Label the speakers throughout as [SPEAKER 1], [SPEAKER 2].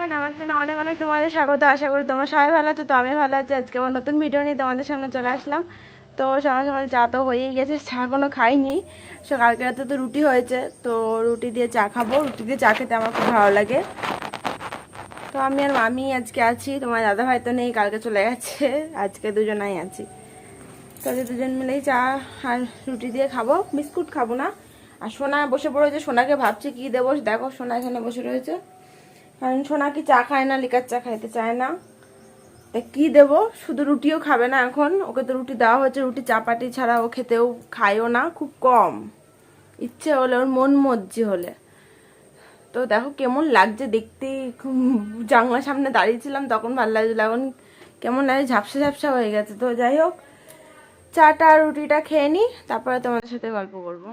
[SPEAKER 1] নমস্তে, অনেক অনেক তোমাদের স্বাগত। আশা করি তোমরা সবাই ভালো আছো। তো আমি ভালো আছি। আজকে আমার নতুন ভিডিও নিয়ে তোমাদের সামনে চলে আসলাম। তো সকাল সকাল চা তো হয়েই গেছে, চা কোনো খাইনি। কালকে রাতে তো রুটি হয়েছে, তো রুটি দিয়ে চা খাবো। রুটি দিয়ে চা খেতে আমার খুব ভালো লাগে। তো আমি আর মামি আজকে আছি, তোমার দাদা ভাই তো নেই, কালকে চলে গেছে। আজকে দুজনাই আছি। তো দুজন মিলেই চা আর রুটি দিয়ে খাবো, বিস্কুট খাবো না। আর সোনা বসে পড়েছে, সোনাকে ভাবছি কি দেবো। দেখো সোনা এখানে বসে রয়েছে, কারণ সোনা কি চা খায় না, লিকার চা খাইতে চায় না। তা কি দেবো, শুধু রুটিও খাবে না এখন। ওকে তো রুটি দেওয়া হয়েছে, রুটি চাপাটি ছাড়া ও খেতেও খায়ও না, খুব কম। ইচ্ছে হলে, ওর মন মর্জি হলে। তো দেখো কেমন লাগছে দেখতে। জানলার সামনে দাঁড়িয়েছিলাম তখন ভালো লাগছিল, এখন কেমন লাগে, ঝাপসা ঝাপসা হয়ে গেছে। তো যাই হোক, চাটা আর রুটিটা খেয়ে নিই, তারপরে তোমাদের সাথে গল্প করবো।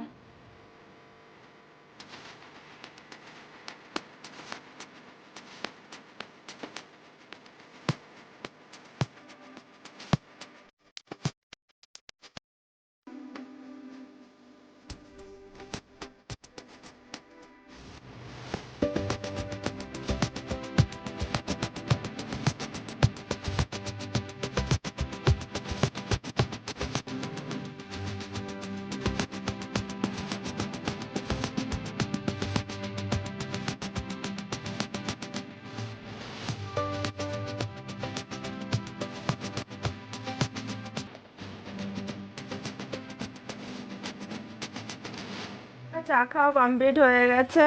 [SPEAKER 1] চা খাওয়া কমপ্লিট হয়ে গেছে।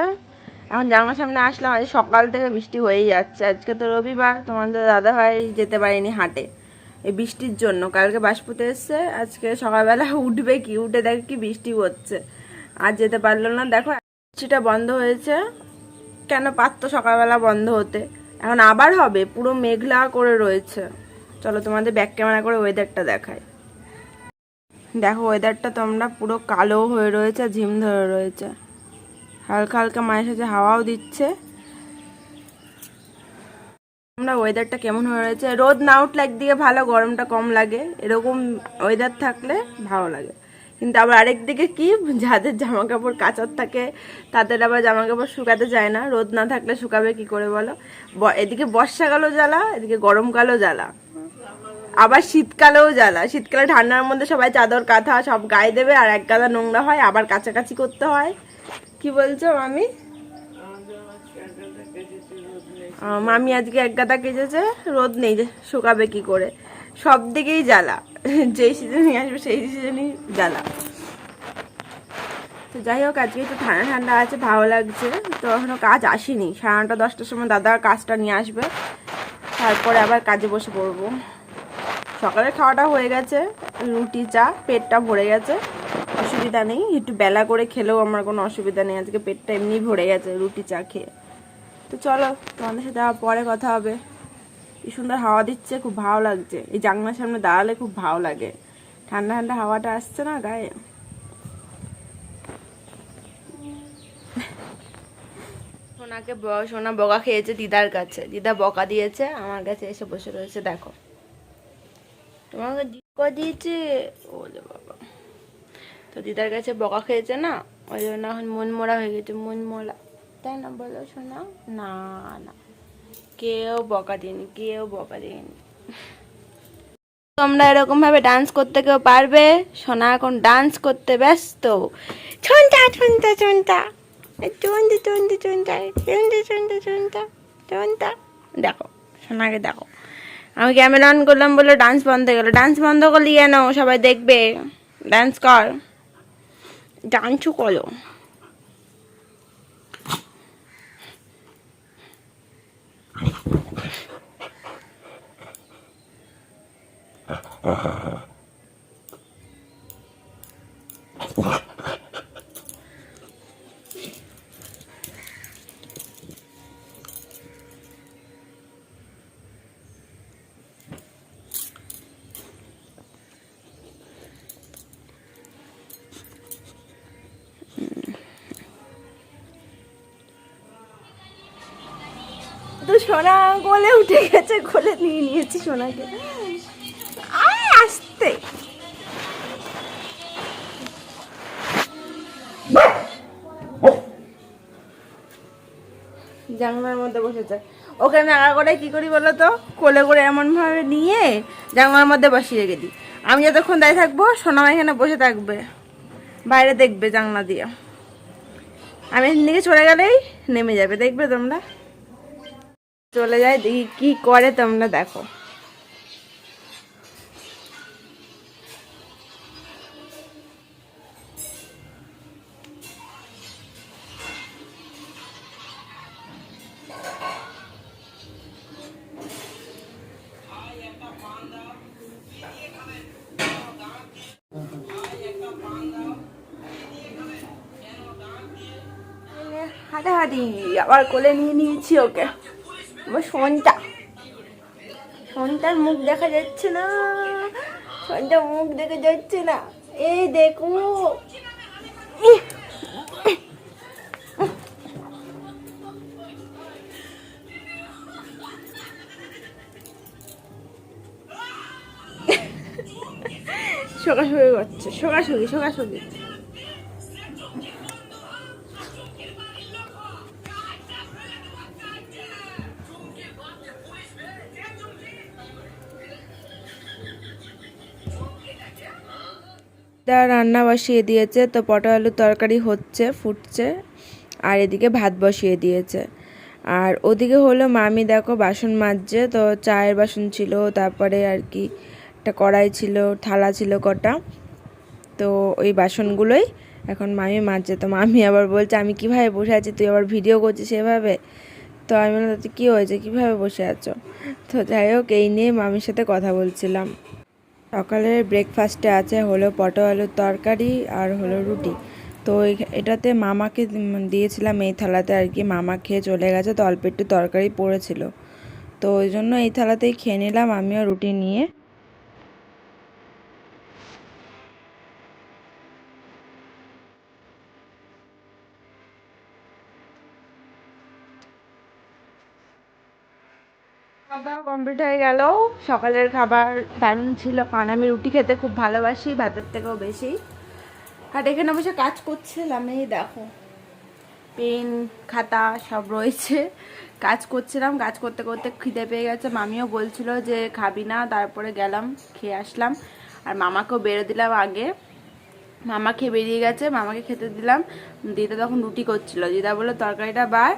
[SPEAKER 1] এখন জানলার সামনে আসলাম। আজ সকাল থেকে বৃষ্টি হয়েই যাচ্ছে। আজকে তো রবিবার, তোমাদের দাদা ভাই যেতে পারিনি হাটে এই বৃষ্টির জন্য। কালকে বাসপুতে এসছে, আজকে সকালবেলা উঠবে কি, উঠে দেখে কি বৃষ্টি হচ্ছে। আর যেতে পারলো না। দেখো বৃষ্টিটা বন্ধ হয়েছে, কেন পারতো সকালবেলা বন্ধ হতে, এখন আবার হবে। পুরো মেঘলা করে রয়েছে। চলো তোমাদের ব্যাক ক্যামেরা করে ওয়েদারটা দেখায়। দেখো ওয়েদারটা তোমরা, পুরো কালো হয়ে রয়েছে, ঝিম ধরে রয়েছে। হালকা হালকা মাঝে সাঝে হাওয়াও দিচ্ছে। আমরা ওয়েদারটা কেমন হয়ে রয়েছে, রোদ না উঠলে একদিকে ভালো, গরমটা কম লাগে। এরকম ওয়েদার থাকলে ভালো লাগে। কিন্তু আবার আরেকদিকে কি, যাদের জামা কাপড় কাচার থাকে তাদের আবার জামা কাপড় শুকাতে যায় না। রোদ না থাকলে শুকাবে কি করে বলো। এদিকে বর্ষাকালও জ্বালা, এদিকে গরমকালও জ্বালা, আবার শীতকালেও জ্বালা। শীতকালে ঠান্ডার মধ্যে সবাই চাদর কাঁথা সব গায়ে দেবে, আর এক গাদা নোংরা হয়, আবার কাছাকাছি করতে হয়। কি বলছো মামি? মামি আজকে এক গাদা কেচেছে, রোদ নেই, যে শুকাবে কি করে। সব দিকেই জ্বালা, যেই সিজনই আসবে সেই সিজনই জ্বালা। তো যাই হোক, আজকে একটু ঠান্ডা ঠান্ডা আছে, ভালো লাগছে। তো এখনো কাজ আসেনি, 9:30-10টার সময় দাদা কাজটা নিয়ে আসবে, তারপরে আবার কাজে বসে পড়বো। সকালের খাওয়াটা হয়ে গেছে, রুটি চা, পেটটা ভরে গেছে, অসুবিধা নেই। একটু বেলা করে খেলেও আমার কোনো অসুবিধা নেই, আজকে পেটটা এমনি ভরে গেছে রুটি চা খেয়ে। তো চলো তোমাদের সাথে আবার পরে কথা হবে। কি সুন্দর হাওয়া দিচ্ছে, খুব ভালো লাগছে। এই জানলার সামনে দাঁড়ালে খুব ভালো লাগে, ঠান্ডা ঠান্ডা হাওয়াটা আসছে না গায়ে। সোনাকে সোনা বকা খেয়েছে দিদার কাছে, দিদা বকা দিয়েছে, আমার কাছে এসে বসে রয়েছে। দেখো তোমাকে বকা দিয়েছে, ওলে বাবা। তো দিদার কাছে বকা খেয়েছে না, ওই জন্য এখন মন মরা হয়ে গেছে, মন মরা, তাই না বলো সোনা? না না, কেউ বকা দিইনি, কেউ বকা দিইনি। তোমরা এরকম ভাবে ডান্স করতে কেউ পারবে? সোনা এখন ডান্স করতে ব্যস্ত। ছুনটা ছুনটা ছুনটা চুনতে চুনতে চুনটা চুনতে চুনতে চুনটা চুনটা। দেখো সোনাকে দেখো, আমি ক্যামেরা অন করলাম বলে ডান্স বন্ধ হয়ে গেল। ডান্স বন্ধ করলি কেন? সবাই দেখবে। ডান্স কর, ডান্সও করো। তো সোনা কোলে উঠে গেছে, কোলে নিয়ে নিয়েছি সোনাকে। আসতে জানলার মধ্যে বসেছে। ওকে আমি আগা করে কী করি বলো তো, কোলে করে এমনভাবে নিয়ে জানলার মধ্যে বসিয়ে রেখে দিই। আমি যতক্ষণ দাঁড়িয়ে থাকবো সোনামা এখানে বসে থাকবে, বাইরে দেখবে জানলা দিয়ে। আমি এখান থেকে চলে গেলেই নেমে যাবে, দেখবে তোমরা। চলে যায়, দেখি কী করে তোমরা দেখো। হাঁটাহাঁটি আবার কোলে নিয়ে নিয়েছি ওকে। আমার সোনটার মুখ দেখা যাচ্ছে না, সোনটার মুখ দেখা যাচ্ছে না। এই দেখো, শোকাশুকি করছে, শোকাশুকি। রান্না বসিয়ে দিয়েছে, তো পটল আলুর তরকারি হচ্ছে, ফুটছে, আর এদিকে ভাত বসিয়ে দিয়েছে। আর ওদিকে হলো মামি দেখো বাসন মাজছে, তো চায়ের বাসন ছিল, তারপরে আর কি একটা কড়াই ছিল, থালা ছিল কটা, তো ওই বাসনগুলোই এখন মামি মাজছে। তো মামি আবার বলছে আমি কীভাবে বসে আছি, তুই আবার ভিডিও করছিস সেভাবে। তো আমি বললাম কী হয়েছে, কীভাবে বসে আছো। তো যাই হোক, এই নিয়ে মামির সাথে কথা বলছিলাম। সকালের ব্রেকফাস্টে আছে হলো পটল আলুর তরকারি আর হলো রুটি। তো এটাতে মামাকে দিয়েছিলাম এই থালাতে আর কি, মামা খেয়ে চলে গেছে, তো অল্প একটু তরকারি পড়েছিল, তো ওই জন্য এই থালাতেই খেয়ে নিলাম আমিও রুটি নিয়ে। খাবার কমপ্লিট হয়ে গেল। সকালের খাবার দারুণ ছিল, কারণ আমি রুটি খেতে খুব ভালোবাসি ভাতের থেকেও বেশি। আর এখানে বসে কাজ করছিলাম, এই দেখো পেন খাতা সব রয়েছে, কাজ করছিলাম। কাজ করতে করতে খিদে পেয়ে গেছে, মামিও বলছিল যে খাবি না, তারপরে গেলাম খেয়ে আসলাম। আর মামাকেও বেরো দিলাম আগে, মামা খেয়ে বেরিয়ে গেছে, মামাকে খেতে দিলাম। দিদা তখন রুটি করছিল, দিদা বললো তরকারিটা বার,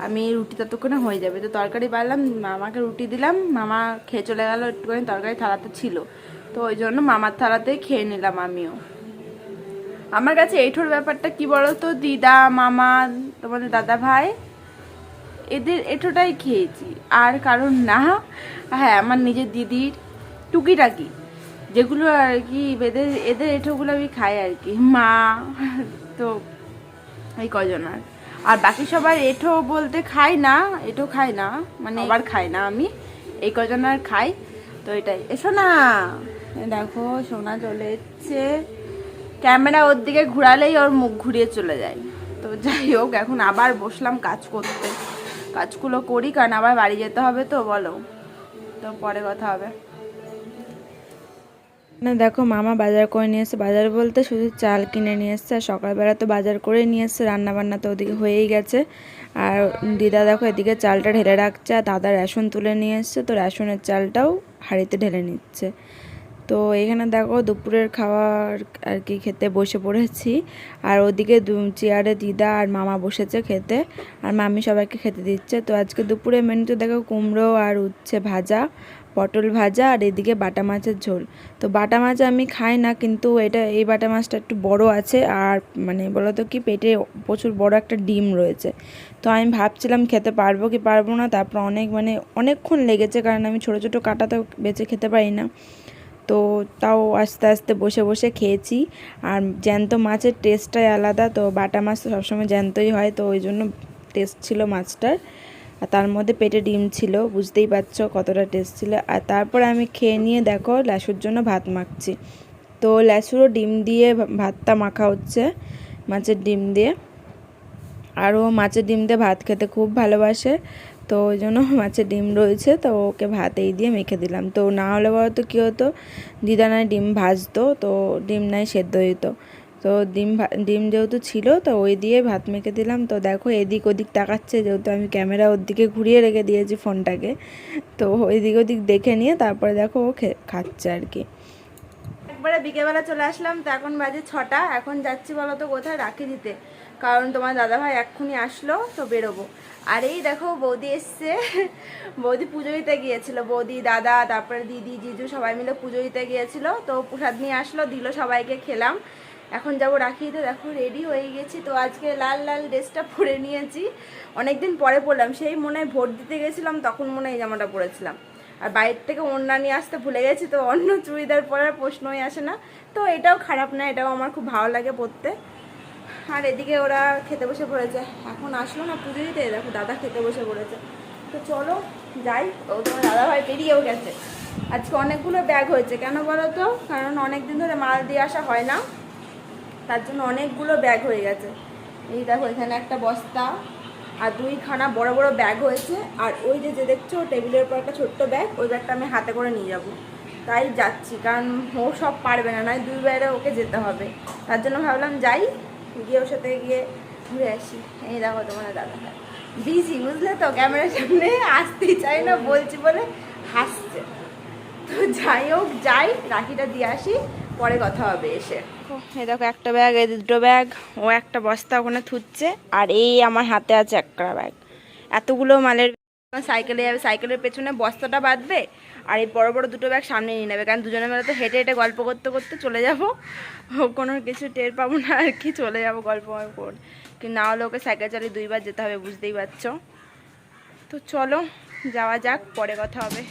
[SPEAKER 1] আমি রুটি ততক্ষণে হয়ে যাবে। তো তরকারি বাড়লাম, মামাকে রুটি দিলাম, মামা খেয়ে চলে গেল, একটুখানি তরকারি থালাতে ছিল, তো ওই জন্য মামার থালাতেই খেয়ে নিলাম আমিও। আমার কাছে এঁঠোর ব্যাপারটা কি বলো তো, দিদা মামা তোমাদের দাদা ভাই এদের এঁঠোটাই খেয়েছি, আর কারণ না। হ্যাঁ, আমার নিজের দিদির টুকিটাকি যেগুলো আর কি, এদের এঁঠোগুলো আমি খাই আর কি, মা তো এই কজন। আর বাকি সবার এঁঠো বলতে খাই না, এঁঠো খাই না, মানে আবার খাই না, আমি এই কজন আর খাই। তো এটাই। এসো না, দেখো সোনা চলে এসছে, ক্যামেরা ওর দিকে ঘুরালেই ওর মুখ ঘুরিয়ে চলে যায়। তো যাই হোক, এখন আবার বসলাম কাজ করতে, কাজগুলো করি, কারণ আবার বাড়ি যেতে হবে, তো বলো, তো পরে কথা হবে। না দেখো, মামা বাজার করে নিয়ে এসছে, বাজার বলতে শুধু চাল কিনে নিয়ে এসছে, আর সকালবেলা তো বাজার করে নিয়ে এসছে, রান্নাবান্না তো ওদিকে হয়েই গেছে। আর দিদা দেখো এদিকে চালটা ঢেলে রাখছে, আর দাদা রেশন তুলে নিয়ে এসছে, তো রেশনের চালটাও হাঁড়িতে ঢেলে নিচ্ছে। তো এখানে দেখো দুপুরের খাবার আর কি খেতে বসে পড়েছি, আর ওদিকে চেয়ারে দিদা আর মামা বসেছে খেতে, আর মামি সবাইকে খেতে দিচ্ছে। তো আজকে দুপুরে মেনুতে দেখো কুমড়ো আর উচ্ছে ভাজা, পটল ভাজা, আর এদিকে বাটা মাছের ঝোল। তো বাটা মাছ আমি খাই না, কিন্তু এই বাটা মাছটা একটু বড় আছে, আর মানে বলো তো কি, পেটে প্রচুর বড় একটা ডিম রয়েছে। তো আমি ভাবছিলাম খেতে পারবো কি পারবো না, তারপর অনেকক্ষণ লেগেছে, কারণ আমি ছোটো ছোটো কাটা তো বেছে খেতে পারি না। তো তাও আস্তে আস্তে বসে বসে খেয়েছি। আর জ্যান্ত মাছের টেস্টটাই আলাদা, তো বাটা মাছ তো সবসময় জ্যান্তই হয়, তো ওই জন্য টেস্ট ছিল মাছটার। আর তার মধ্যে পেটে ডিম ছিল, বুঝতেই পারছো কতটা টেস্ট ছিল। আর তারপরে আমি খেয়ে নিয়ে দেখো ল্যাসুর জন্য ভাত মাখছি। তো ল্যাসুরও ডিম দিয়ে ভাতটা মাখা হচ্ছে, মাছের ডিম দিয়ে। আর ও মাছের ডিম দিয়ে ভাত খেতে খুব ভালোবাসে, তো ওই জন্য মাছের ডিম রয়েছে, তো ওকে ভাত এই দিয়ে মেখে দিলাম। তো না হলে বলো তো কী হতো, দিদা নাই ডিম ভাজতো, তো ডিম নাই সেদ্ধ হতো, তো ডিম যেহেতু ছিল তো ওই দিয়ে ভাত মেখে দিলাম। তো দেখো এদিক ওদিক তাকাচ্ছে, যেহেতু আমি ক্যামেরা ওর দিকে ঘুরিয়ে রেখে দিয়েছি ফোনটাকে, তো এদিক ওদিক দেখে নিয়ে তারপরে দেখো ও খাচ্ছে আর কি। একবারে বিকেলবেলা চলে আসলাম, তো এখন বাজে 6টা। এখন যাচ্ছি বলো তো কোথায়, রাখি দিতে, কারণ তোমার দাদাভাই এক্ষুনি আসলো তো বেরোবো। আর এই দেখো বৌদি এসছে, বৌদি পুজো দিতে গিয়েছিল, বৌদি দাদা তারপরে দিদি জিজু সবাই মিলে পুজো দিতে গিয়েছিল, তো প্রসাদ নিয়ে আসলো, দিল সবাইকে, খেলাম। এখন যাবো রাখি দিতে। দেখো রেডি হয়ে গেছি, তো আজকে লাল লাল ড্রেসটা পরে নিয়েছি, অনেকদিন পরে পরলাম, সেই মনে হয় ভোট দিতে গেছিলাম তখন মনে হয় এই জামাটা পরেছিলাম। আর বাইরের থেকে ওড়না নিয়ে আসতে ভুলে গেছি, তো অন্য চুড়িদার পরার প্রশ্নই আসে না। তো এটাও খারাপ না, এটাও আমার খুব ভালো লাগে পরতে। আর এদিকে ওরা খেতে বসে পড়েছে, এখন আসলো না পুজো দিতে, দেখো দাদা খেতে বসে পড়েছে। তো চলো যাই। ও তোমার দাদাভাই পেরিয়েও গেছে। আজকে অনেকগুলো ব্যাগ হয়েছে, কেন বলো তো, কারণ অনেক দিন ধরে মাল দিয়ে আসা হয় না, তার জন্য অনেকগুলো ব্যাগ হয়ে গেছে। এই দেখো এখানে একটা বস্তা আর 2খানা বড় বড় ব্যাগ হয়েছে। আর ওই যে দেখছো টেবিলের উপর একটা ছোট্ট ব্যাগ, ওই ব্যাগটা আমি হাতে করে নিয়ে যাব, তাই যাচ্ছি, কারণ ও সব পারবে না, নয় 2 বাইরে ওকে যেতে হবে। তার জন্য ভাবলাম যাই, গিয়ে ওর সাথে গিয়ে ঘুরে আসি। এই দেখো তোমার দাদা বিজি, বুঝলে তো, ক্যামেরার সামনে আসতেই চাই না বলছি বলে হাসছে। তো যাই হোক, যাই রাখিটা দিয়ে আসি, পরে কথা হবে এসে। এই দেখো একটা ব্যাগ, এই 2টো ব্যাগ, ও একটা বস্তা ওখানে থুচ্ছে, আর এই আমার হাতে আছে একটা ব্যাগ। এতগুলো মালের সাইকেলে যাবে, সাইকেলের পেছনে বস্তাটা বাঁধবে, আর এই বড় বড় 2টো ব্যাগ সামনে নিয়ে নেবে, কারণ দুজনে মিলে তো হেঁটে হেঁটে গল্প করতে করতে চলে যাবো, কোনো কিছু টের পাবো না আর কি, চলে যাবো গল্প করে। কিন্তু না হলে ওকে সাইকেল চালিয়ে 2বার যেতে হবে, বুঝতেই পারছো। তো চলো যাওয়া যাক, পরে কথা হবে।